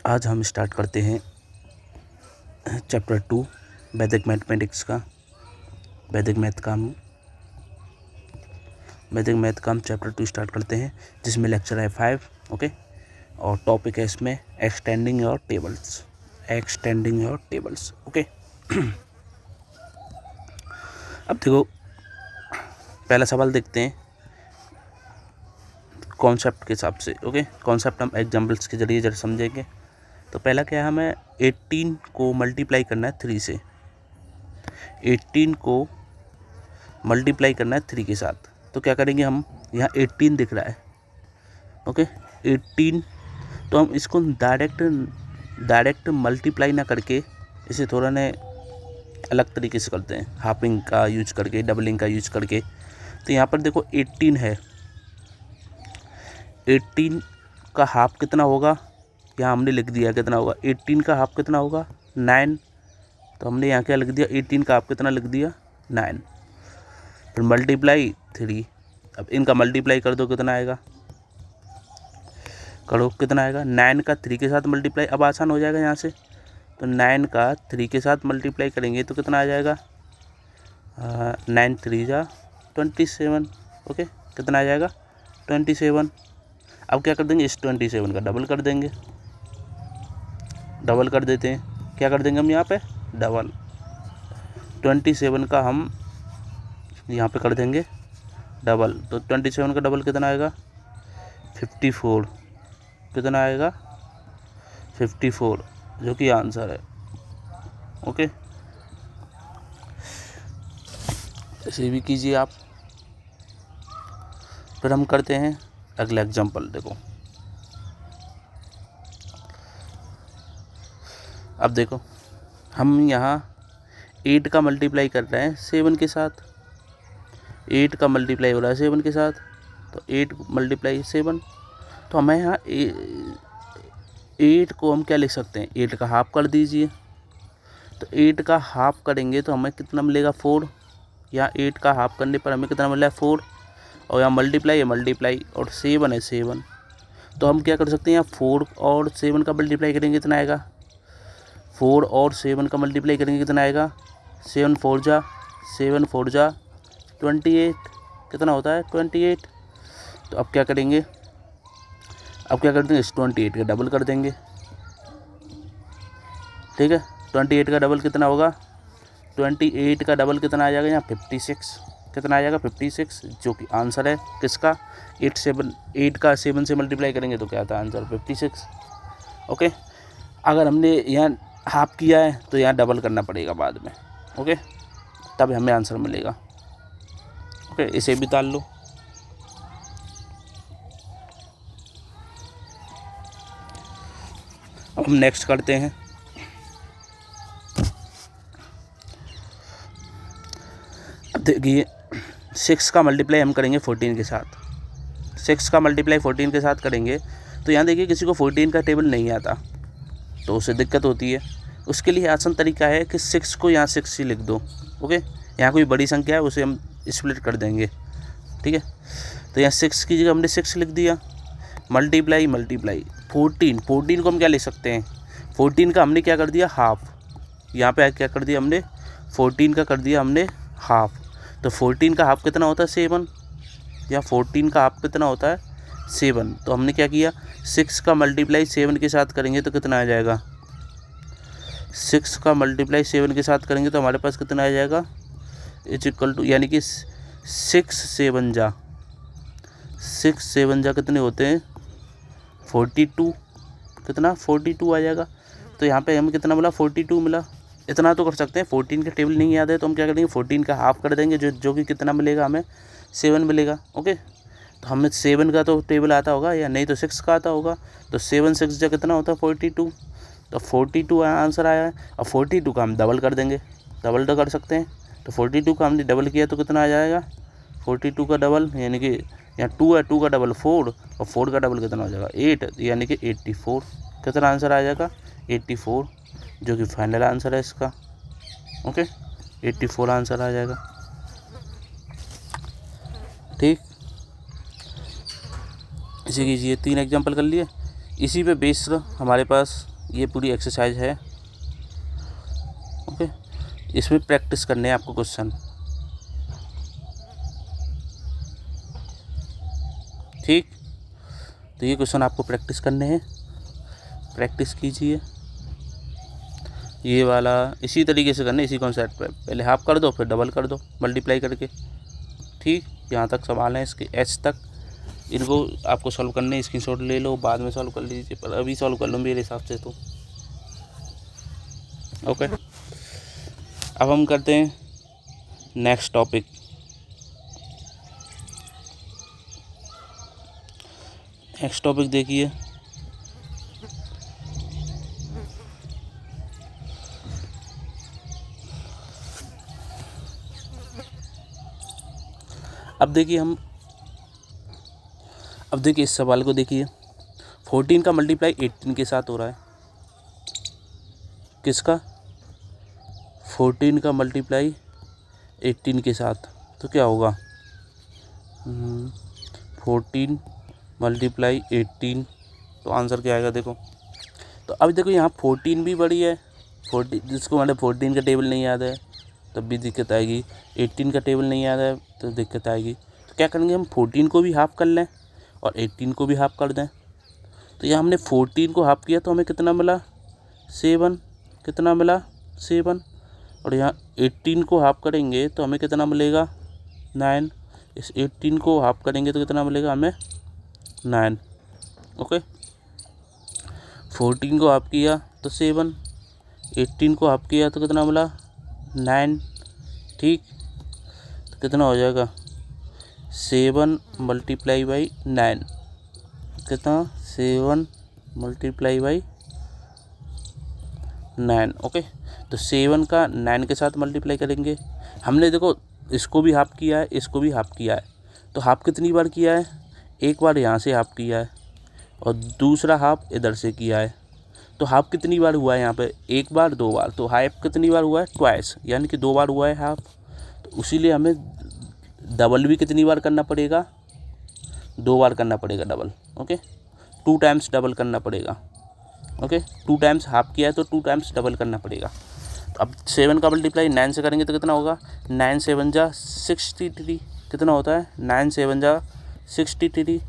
आज हम स्टार्ट करते हैं चैप्टर 2 वैदिक मैथमेटिक्स का। वैदिक मैथ का हम चैप्टर 2 स्टार्ट करते हैं, जिसमें लेक्चर है 5। ओके, और टॉपिक है इसमें एक्सटेंडिंग योर टेबल्स। ओके अब देखो, पहला सवाल देखते हैं कॉन्सेप्ट के हिसाब से। ओके, कॉन्सेप्ट हम एग्जाम्पल्स के जरिए जरा समझेंगे। तो पहला क्या है, हमें 18 को मल्टीप्लाई करना है 3 से। 18 को मल्टीप्लाई करना है 3 के साथ। तो क्या करेंगे, हम यहाँ 18 दिख रहा है। ओके, 18, तो हम इसको डायरेक्ट मल्टीप्लाई ना करके इसे थोड़ा ने अलग तरीके से करते हैं, हाफिंग का यूज करके, डबलिंग का यूज करके। तो यहाँ पर देखो 18 है, 18 का हाफ कितना होगा, यहाँ हमने लिख दिया कितना होगा। 18 का हाफ कितना होगा, 9। तो हमने यहाँ क्या लिख दिया, 18 का हाफ कितना लिख दिया, 9। फिर मल्टीप्लाई 3। अब इनका मल्टीप्लाई कर दो, कितना आएगा, करो कितना आएगा, 9 का 3 के साथ मल्टीप्लाई। अब आसान हो जाएगा यहाँ से, तो 9 का 3 के साथ मल्टीप्लाई करेंगे तो कितना आ जाएगा, 9 3 जा 27। ओके, कितना आ जाएगा, 27। अब क्या कर देंगे, इस 27 का डबल कर देंगे, डबल कर देते हैं। क्या कर देंगे हम यहाँ पे, डबल 27 का हम यहाँ पे कर देंगे डबल। तो 27 का डबल कितना आएगा, 54। कितना आएगा, 54, जो कि आंसर है। ओके, ऐसे भी कीजिए आप। फिर हम करते हैं अगला एग्जाम्पल। देखो, अब देखो, हम यहाँ 8 का मल्टीप्लाई कर रहे हैं 7 के साथ। 8 का मल्टीप्लाई हो रहा है 7 के साथ, तो 8 मल्टीप्लाई 7। तो हमें यहाँ 8 को हम क्या लिख सकते हैं, 8 का हाफ कर दीजिए। तो 8 का हाफ करेंगे तो हमें कितना मिलेगा, 4। यहाँ 8 का हाफ करने पर हमें कितना मिला है, 4। और यहाँ मल्टीप्लाई है मल्टीप्लाई, और 7 है 7। तो हम क्या कर सकते हैं, यहाँ 4 और 7 का मल्टीप्लाई करेंगे कितना आएगा, 4 और 7 का मल्टीप्लाई करेंगे कितना आएगा, 7 4 जा 28। कितना होता है, 28। तो अब क्या करेंगे, अब क्या कर देंगे, इस 28 का डबल कर देंगे। ठीक है, 28 का डबल कितना होगा, 28 का डबल कितना आ जाएगा, यहाँ 56। कितना आ जाएगा, 56, जो कि आंसर है किसका, 8 का 7 से मल्टीप्लाई करेंगे तो क्या आता है आंसर, 56। ओके, अगर हमने यहाँ हाफ किया है तो यहाँ डबल करना पड़ेगा बाद में। ओके, तब हमें आंसर मिलेगा। ओके, इसे भी ताल लो। अब हम नेक्स्ट करते हैं। अब देखिए, 6 का मल्टीप्लाई हम करेंगे 14 के साथ। 6 का मल्टीप्लाई 14 के साथ करेंगे तो यहाँ देखिए, किसी को 14 का टेबल नहीं आता तो उसे दिक्कत होती है। उसके लिए आसान तरीका है कि 6 को यहाँ 6 ही लिख दो। ओके, यहाँ कोई बड़ी संख्या है उसे हम स्प्लिट कर देंगे। ठीक है, तो यहाँ 6 की जगह हमने 6 लिख दिया। मल्टीप्लाई 14 को हम क्या लिख सकते हैं, 14 का हमने क्या कर दिया, हाफ। यहाँ पे क्या कर दिया हमने, 14 का कर दिया हमने हाफ। तो 14 का हाफ कितना होता है, 7। या 14 का हाफ कितना होता है, 7। तो हमने क्या किया, 6 का मल्टीप्लाई 7 के साथ करेंगे तो कितना आ जाएगा, 6 का मल्टीप्लाई 7 के साथ करेंगे तो हमारे पास कितना आ जाएगा, इज इक्वल टू, यानी कि 6 7 जा कितने होते हैं, 42। कितना, 42 आ जाएगा। तो यहाँ पे हमें कितना मिला, 42 मिला। इतना तो कर सकते हैं, 14 का टेबल नहीं याद है तो हम क्या करेंगे, 14 का हाफ कर देंगे, जो कि कितना मिलेगा, हमें 7 मिलेगा। ओके, तो हमें 7 का तो टेबल आता होगा, या नहीं तो 6 का आता होगा। तो 7 6 जा कितना होता है, 42। तो 42 आंसर आया है। अब 42 का हम डबल कर देंगे, डबल तो कर सकते हैं। तो 42 का हमने डबल किया तो कितना आ जाएगा, 42 का डबल, यानी कि यहाँ 2 है, 2 का डबल 4, और 4 का डबल कितना हो जाएगा, 8, यानी कि 84। कितना आंसर आ जाएगा, 84, जो कि फाइनल आंसर है इसका। ओके, 84 आंसर आ जाएगा। ठीक, इसी कीजिए, 3 एग्जाम्पल कर लिए। इसी पे बेस हमारे पास ये पूरी एक्सरसाइज है। ओके, इसमें प्रैक्टिस करने हैं आपको क्वेश्चन, ठीक। तो ये क्वेश्चन आपको प्रैक्टिस करने हैं, प्रैक्टिस कीजिए। ये वाला इसी तरीके से करना है, इसी कॉन्सेप्ट पे पहले हाफ कर दो फिर डबल कर दो मल्टीप्लाई करके, ठीक। यहाँ तक सवाल है इसके एच तक, इनको आपको सॉल्व करने, स्क्रीनशॉट ले लो, बाद में सॉल्व कर लीजिए, पर अभी सॉल्व कर लो मेरे हिसाब से तो। ओके, अब हम करते हैं नेक्स्ट टॉपिक। नेक्स्ट टॉपिक देखिए, अब देखिए इस सवाल को देखिए, 14 का मल्टीप्लाई 18 के साथ हो रहा है। किसका? 14 का मल्टीप्लाई 18 के साथ, तो क्या होगा? 14 मल्टीप्लाई 18, तो आंसर क्या आएगा देखो। तो अब देखो यहाँ 14 भी बड़ी है, 14 जिसको मतलब 14 का टेबल नहीं याद है तब भी दिक्कत आएगी, 18 का टेबल नहीं याद है तो दिक्कत आएगी। तो क्या करेंगे हम, 14 को भी हाफ कर लें और 18 को भी हाफ कर दें। तो यहाँ हमने 14 को हाफ किया तो हमें कितना मिला? 7। कितना मिला? 7। और यहाँ 18 को हाफ करेंगे तो हमें कितना मिलेगा? 9। इस 18 को हाफ करेंगे तो कितना मिलेगा हमें? 9। ओके, 14 को हाफ किया तो 7, 18 को हाफ किया तो कितना मिला? 9, ठीक। तो कितना हो जाएगा? 7 मल्टीप्लाई बाई 9, कितना? 7 मल्टीप्लाई बाई 9। ओके, तो 7 का 9 के साथ मल्टीप्लाई करेंगे। हमने देखो इसको भी हाफ किया है, इसको भी हाफ किया है, तो हाफ कितनी बार किया है? एक बार यहाँ से हाफ किया है और दूसरा हाफ इधर से किया है। तो हाफ कितनी बार हुआ है यहाँ पे? एक बार, 2 बार। तो हाफ कितनी बार हुआ है? ट्वाइस, यानी कि 2 बार हुआ है हाफ। तो इसीलिए हमें डबल भी कितनी बार करना पड़ेगा? 2 बार करना पड़ेगा डबल। ओके, 2 टाइम्स डबल करना पड़ेगा। ओके, 2 टाइम्स हाफ किया है तो 2 टाइम्स डबल करना पड़ेगा। तो अब 7 का मल्टीप्लाई 9 से करेंगे तो कितना होगा? 9 7 जा 63। कितना होता है? 9 7 जा 63।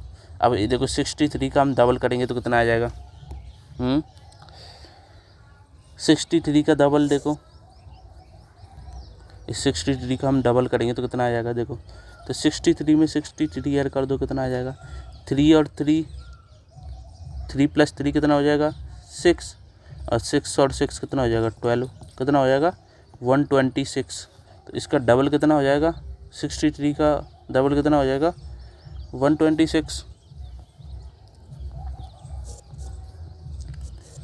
अब ये देखो 63 का हम डबल करेंगे तो कितना आ जाएगा? 63 का डबल देखो, इस 63 का हम डबल करेंगे तो कितना आ जाएगा देखो। तो 63 में 63 ऐड कर दो, कितना आ जाएगा? 3 और 3 + 3 कितना हो जाएगा? 6, और 6 और 6 कितना हो जाएगा? 12। कितना हो जाएगा? 126। तो इसका डबल कितना हो जाएगा? 63 का डबल कितना हो जाएगा? 126।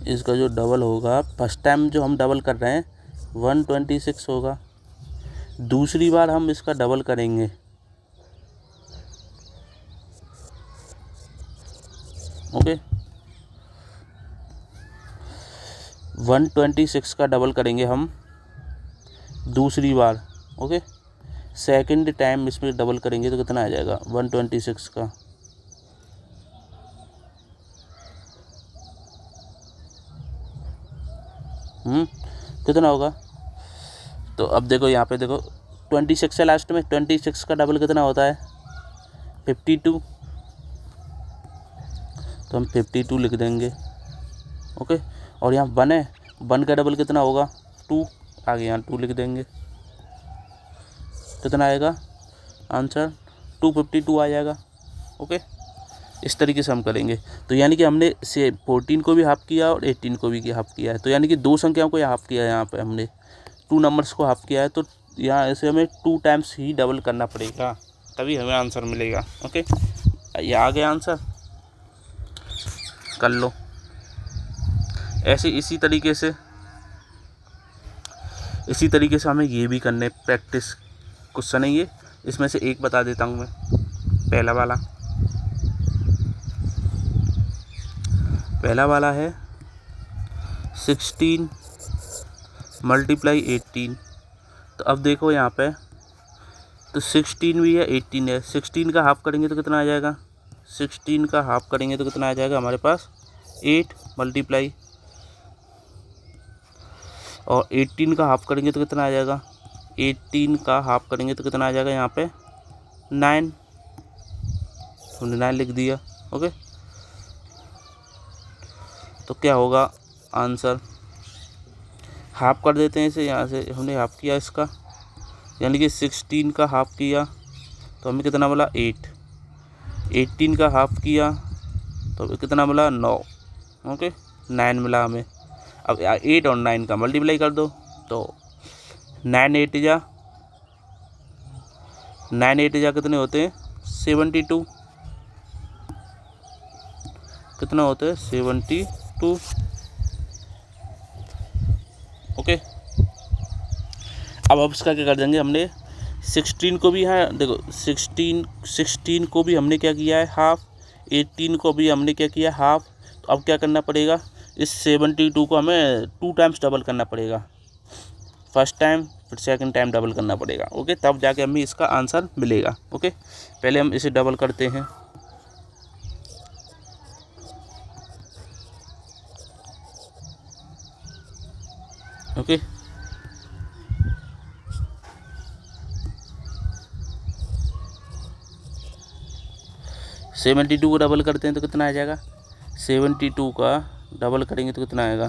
इसका जो डबल होगा, फर्स्ट टाइम जो हम डबल कर रहे हैं 126 होगा, दूसरी बार हम इसका डबल करेंगे। ओके, 126 का डबल करेंगे हम दूसरी बार। ओके, सेकंड टाइम इसमें डबल करेंगे तो कितना आ जाएगा? 126 का कितना होगा? तो अब देखो यहाँ पे देखो 26 है लास्ट में, 26 का डबल कितना होता है? 52। तो हम 52 लिख देंगे। ओके, और यहाँ 1 है, 1 का डबल कितना होगा? 2। आगे यहाँ 2 लिख देंगे। कितना आएगा आंसर? 252 आ जाएगा। ओके, इस तरीके से हम करेंगे। तो यानी कि हमने से 14 को भी हाफ किया और 18 को भी हाफ किया है। तो यानी कि 2 संख्याओं को हाफ किया है, यहाँ पे हमने 2 नंबर्स को हाफ किया है। तो यहाँ ऐसे हमें 2 टाइम्स ही डबल करना पड़ेगा, तभी हमें आंसर मिलेगा। ओके, ये आ गया आंसर, कर लो ऐसे। इसी तरीके से हमें ये भी करने प्रैक्टिस क्वेश्चन है ये। इसमें से एक बता देता हूँ मैं, पहला वाला है 16 मल्टीप्लाई 18। तो अब देखो यहाँ पे, तो 16 भी है 18 है, 16 का हाफ करेंगे तो कितना आ जाएगा? 16 का हाफ करेंगे तो कितना आ जाएगा हमारे पास? 8 मल्टीप्लाई और 18 का हाफ करेंगे तो कितना आ जाएगा, 18 का हाफ करेंगे तो कितना आ जाएगा यहाँ पे 9, हमने 9 लिख दिया। ओके, तो क्या होगा आंसर, हाफ कर देते हैं इसे, यहाँ से हमने हाफ किया इसका, यानी कि 16 का हाफ किया तो हमें कितना मिला 8, 18 का हाफ किया तो हमें कितना मिला 9। ओके, 9 मिला हमें। अब 8 और 9 का मल्टीप्लाई कर दो तो 9 8 जा कितने होते हैं 72, कितना होता है 72। ओके, अब इसका क्या कर देंगे, हमने 16 को भी है, देखो 16 को भी हमने क्या किया है हाफ, 18 को भी हमने क्या किया हाफ। तो अब क्या करना पड़ेगा, इस 72 को हमें 2 टाइम्स डबल करना पड़ेगा, फर्स्ट टाइम फिर सेकंड टाइम डबल करना पड़ेगा। ओके, तब जाके हमें इसका आंसर मिलेगा। ओके, पहले हम इसे डबल करते हैं। ओके, सेवेंटी टू को डबल करते हैं तो कितना आ जाएगा, 72 का डबल करेंगे तो कितना आएगा,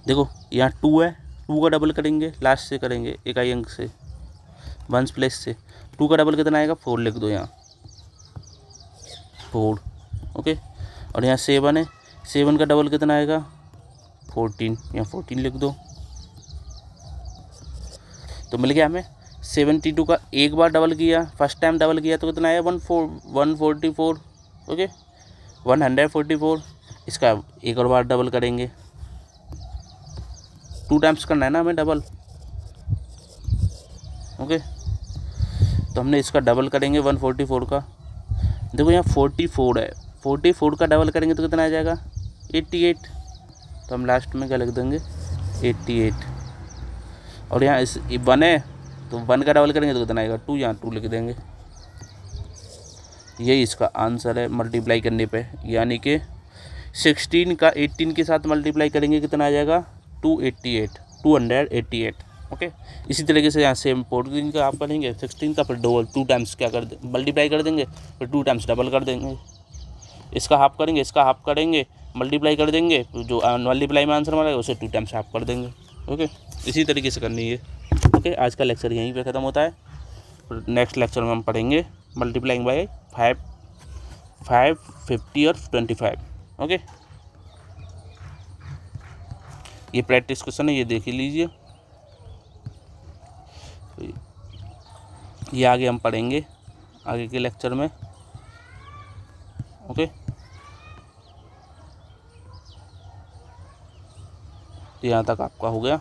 देखो यहाँ 2 है, 2 का डबल करेंगे लास्ट से करेंगे इकाई अंक से, वंस प्लेस से 2 का डबल कितना आएगा 4 लिख दो यहाँ 4। ओके, और यहाँ 7 है, 7 का डबल कितना आएगा 14, यहाँ 14 लिख दो। तो मिल गया हमें 72 का एक बार डबल किया, फर्स्ट टाइम डबल किया तो कितना आया 144। ओके, 144। इसका एक और बार डबल करेंगे, 2 टाइम्स करना है ना हमें डबल। ओके, तो हमने इसका डबल करेंगे 144 का, देखो यहाँ 44 है, 44 का डबल करेंगे तो कितना आ जाएगा 88। तो हम लास्ट में क्या लिख देंगे 88। और यहाँ इस 1 है तो 1 का डबल करेंगे तो कितना आएगा 2, यहाँ 2 लिख देंगे। यही इसका आंसर है मल्टीप्लाई करने पे, यानी कि 16 का 18 के साथ मल्टीप्लाई करेंगे कितना आ जाएगा 288। ओके, इसी तरीके से यहाँ सेम 14 का आप करेंगे, 16 का फिर 2 टाइम्स क्या कर दे मल्टीप्लाई कर देंगे, फिर 2 टाइम्स डबल कर देंगे, इसका हाफ करेंगे, इसका हाफ करेंगे, मल्टीप्लाई कर देंगे, जो मल्टीप्लाई में आंसर मिलेगा उसे 2 टाइम्स हाफ कर देंगे। ओके, इसी तरीके से करनी है। ओके, आज का लेक्चर यहीं पे ख़त्म होता है। नेक्स्ट लेक्चर में हम पढ़ेंगे मल्टीप्लाइंग बाय 5, 50 और 25। ओके, ये प्रैक्टिस क्वेश्चन है, ये देख ही लीजिए। ये आगे हम पढ़ेंगे आगे के लेक्चर में। ओके, यहाँ तक आपका हो गया।